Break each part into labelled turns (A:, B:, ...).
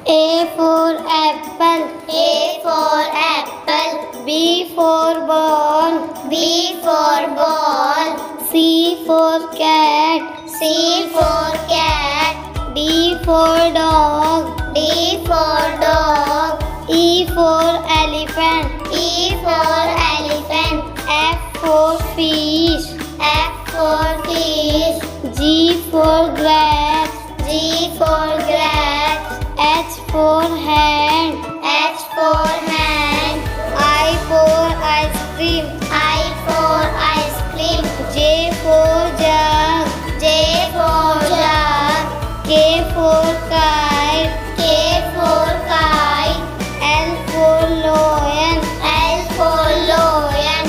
A: A for apple.
B: A for apple.
A: B for ball.
B: B for ball.
A: C for cat.
B: C for cat.
A: D for dog.
B: D for dog.
A: E for elephant.
B: E for elephant.
A: F for fish.
B: F for fish.
A: G for grass.
B: G for grass.
A: H for hand.
B: H for hand.
A: I for ice cream.
B: I for ice cream.
A: J for jug.
B: J for jug.
A: K for kite.
B: K for kite.
A: L for lion.
B: L for lion.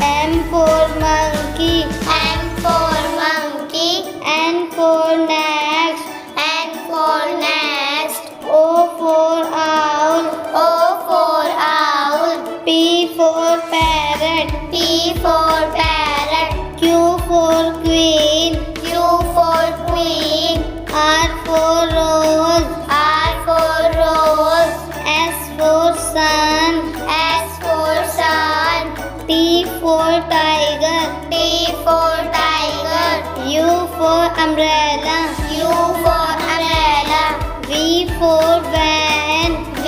A: M for monkey.
B: M for monkey.
A: N for next.
B: N for next.
A: O for owl.
B: O for owl.
A: P for parrot.
B: P for parrot.
A: Q for queen.
B: Q for queen.
A: R for rose.
B: R for rose.
A: S for sun.
B: S for sun.
A: T for tiger.
B: T for tiger.
A: U for umbrella.
B: U for umbrella.
A: V for van.
B: V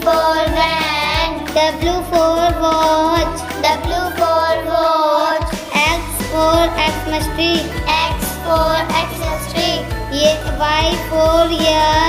B: for van.
A: W for watch.
B: W for watch.
A: X for Xmas tree.
B: X for Xmas tree.
A: Y for year.